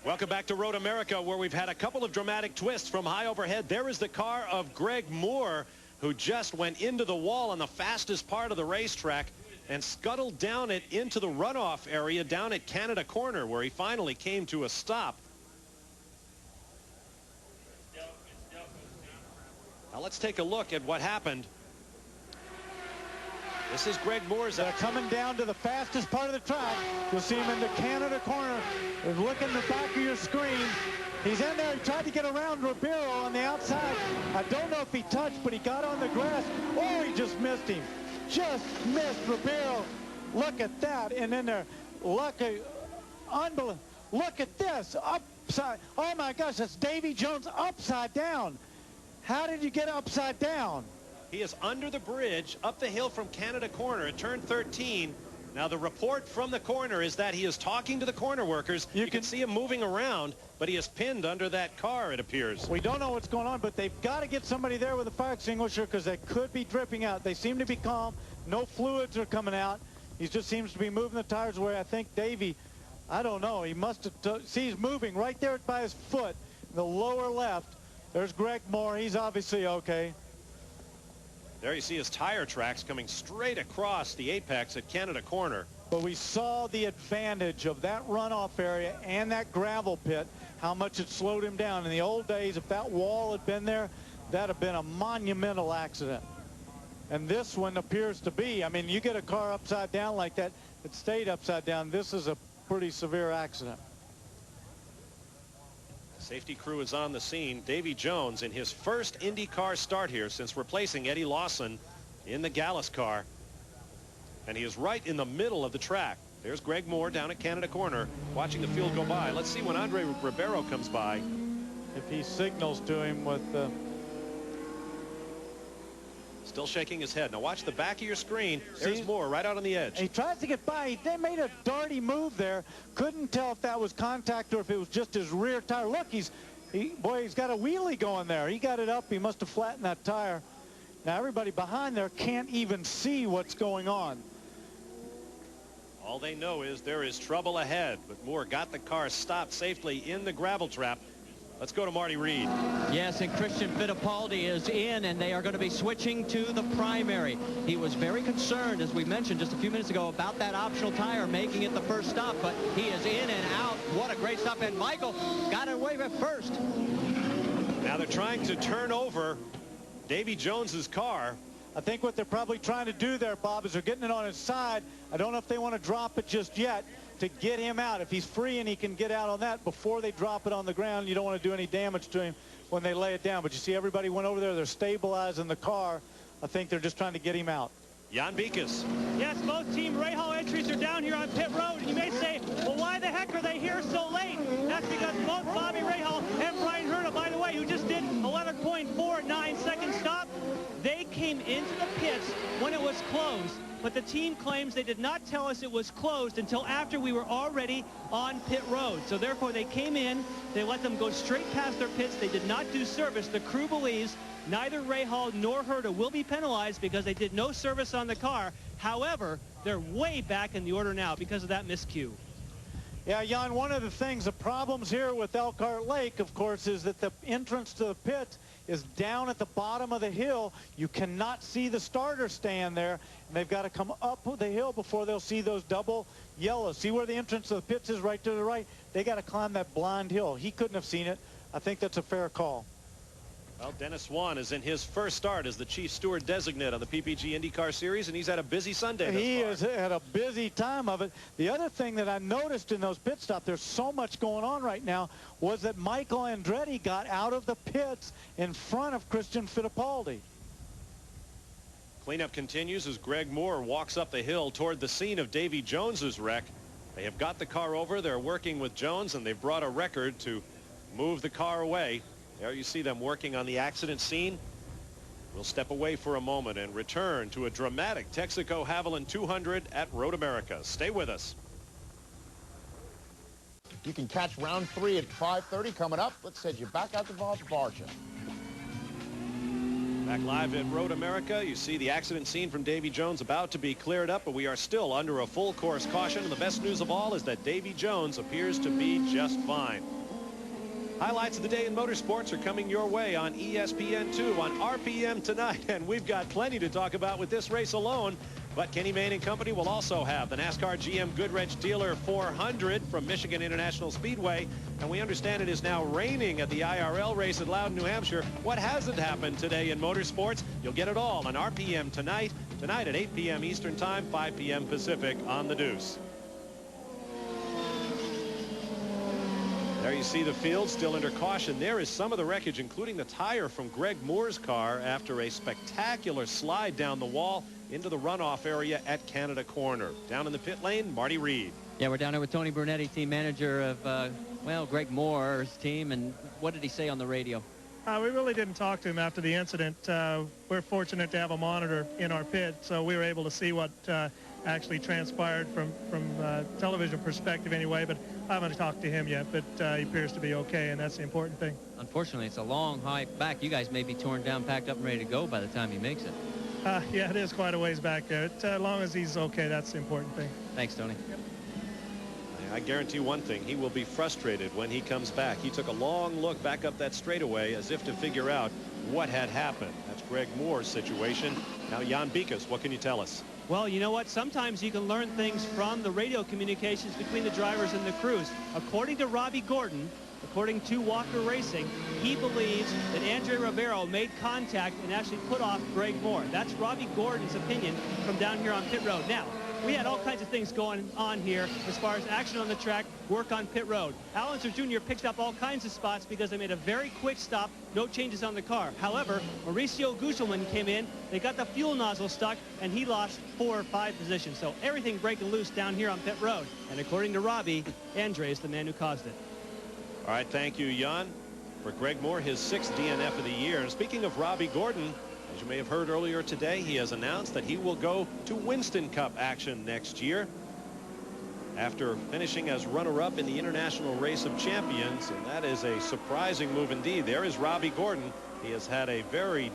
Welcome back to Road America, where we've had a couple of dramatic twists from high overhead. There is the car of Greg Moore, who just went into the wall on the fastest part of the racetrack and scuttled down it into the runoff area down at Canada Corner, where he finally came to a stop. Now let's take a look at what happened. This is Greg Moore's. Coming down to the fastest part of the track. You'll see him in the Canada Corner. Look in the back of your screen. He's in there. He tried to get around Ribeiro on the outside. I don't know if he touched, but he got on the grass. Oh, he just missed him. Just missed Ribeiro. Look at that. And then there, unbelievable. Look at this. Upside. Oh, my gosh, that's Davy Jones upside down. How did you get upside down? He is under the bridge, up the hill from Canada Corner at turn 13. Now, the report from the corner is that he is talking to the corner workers. You can see him moving around, but he is pinned under that car, it appears. We don't know what's going on, but they've got to get somebody there with a fire extinguisher because they could be dripping out. They seem to be calm. No fluids are coming out. He just seems to be moving the tires away. I think Davy, I don't know, he must have, see, he's moving right there by his foot, the lower left. There's Greg Moore. He's obviously okay. There you see his tire tracks coming straight across the apex at Canada Corner. But we saw the advantage of that runoff area and that gravel pit, how much it slowed him down. In the old days, if that wall had been there, that'd have been a monumental accident. And this one appears to be. I mean, you get a car upside down like that, it stayed upside down. This is a pretty severe accident. Safety crew is on the scene. Davy Jones in his first IndyCar start here since replacing Eddie Lawson in the Gallus car. And he is right in the middle of the track. There's Greg Moore down at Canada Corner watching the field go by. Let's see when Andre Ribeiro comes by. If he signals to him with the... Still shaking his head. Now watch the back of your screen. There's Moore right out on the edge. He tries to get by. They made a darty move there. Couldn't tell if that was contact or if it was just his rear tire. Look, he's got a wheelie going there. He got it up. He must have flattened that tire. Now everybody behind there can't even see what's going on. All they know is there is trouble ahead, but Moore got the car stopped safely in the gravel trap. Let's go to Marty Reed. Yes, and Christian Fittipaldi is in, and they are going to be switching to the primary. He was very concerned, as we mentioned just a few minutes ago, about that optional tire making it the first stop, but he is in and out. What a great stop, and Michael got it away at first. Now they're trying to turn over Davy Jones's car. I think what they're probably trying to do there, Bob, is they're getting it on his side. I don't know if they want to drop it just yet to get him out. If he's free and he can get out on that before they drop it on the ground, you don't want to do any damage to him when they lay it down. But you see everybody went over there. They're stabilizing the car. I think they're just trying to get him out. Jan Beekes. Yes, both Team Rahal entries are down here on pit road. And you may say, well, why the heck are they here so late? That's because both Bobby Rahal and Brian Herta, by the way, who just did 11.49 second stop, they came into the pits when it was closed. But the team claims they did not tell us it was closed until after we were already on pit road. So therefore they came in, they let them go straight past their pits. They did not do service. The crew believes neither Rahal nor Herta will be penalized because they did no service on the car. However, they're way back in the order now because of that miscue. Yeah, Jan, one of the things, the problems here with Elkhart Lake, of course, is that the entrance to the pit is down at the bottom of the hill. You cannot see the starter stand there, and they've got to come up the hill before they'll see those double yellows. See where the entrance to the pits is right to the right? They got to climb that blind hill. He couldn't have seen it. I think that's a fair call. Well, Dennis Swan is in his first start as the chief steward designate on the PPG IndyCar Series, and he's had a busy Sunday thus far. He has had a busy time of it. The other thing that I noticed in those pit stops, there's so much going on right now, was that Michael Andretti got out of the pits in front of Christian Fittipaldi. Cleanup continues as Greg Moore walks up the hill toward the scene of Davy Jones's wreck. They have got the car over. They're working with Jones, and they've brought a record to move the car away. There you see them working on the accident scene. We'll step away for a moment and return to a dramatic Texaco Haviland 200 at Road America. Stay with us. You can catch round 3 at 5:30 coming up. Let's head you back out to Barcia. Back live at Road America, you see the accident scene from Davy Jones about to be cleared up, but we are still under a full course caution. And the best news of all is that Davy Jones appears to be just fine. Highlights of the day in motorsports are coming your way on ESPN2 on RPM tonight, and we've got plenty to talk about with this race alone. But Kenny Mayne and company will also have the NASCAR GM Goodrich Dealer 400 from Michigan International Speedway. And we understand it is now raining at the IRL race at Loudon, New Hampshire. What hasn't happened today in motorsports? You'll get it all on RPM tonight at 8 p.m. Eastern Time, 5 p.m. Pacific on the Deuce. There you see the field still under caution. There is some of the wreckage, including the tire from Greg Moore's car after a spectacular slide down the wall into the runoff area at Canada Corner. Down in the pit lane, Marty Reed. Yeah, we're down here with Tony Brunetti, team manager of, well, Greg Moore's team. And what did he say on the radio? We really didn't talk to him after the incident. We're fortunate to have a monitor in our pit, so we were able to see what actually transpired from television perspective anyway, but I haven't talked to him yet, but he appears to be okay, and that's the important thing. Unfortunately, it's a long hike back. You guys may be torn down, packed up, and ready to go by the time he makes it. Yeah, it is quite a ways back there. As long as he's okay, that's the important thing. Thanks, Tony. Yep. I guarantee one thing, he will be frustrated when he comes back. He took a long look back up that straightaway as if to figure out what had happened. That's Greg Moore's situation. Now, Jan Bikas, what can you tell us? Well, you know what? Sometimes you can learn things from the radio communications between the drivers and the crews. According to Robbie Gordon, according to Walker Racing, he believes that Andre Ribeiro made contact and actually put off Greg Moore. That's Robbie Gordon's opinion from down here on pit road. Now, we had all kinds of things going on here as far as action on the track, work on pit road. Alonso Jr. picked up all kinds of spots because they made a very quick stop, no changes on the car. However, Mauricio Gugelmin came in, they got the fuel nozzle stuck, and he lost 4 or 5 positions. So everything breaking loose down here on pit road. And according to Robbie, Andre is the man who caused it. All right, thank you, Jan. For Greg Moore, his 6th DNF of the year. And speaking of Robbie Gordon, as you may have heard earlier today, he has announced that he will go to Winston Cup action next year after finishing as runner-up in the International Race of Champions. And that is a surprising move indeed. There is Robbie Gordon. He has had a very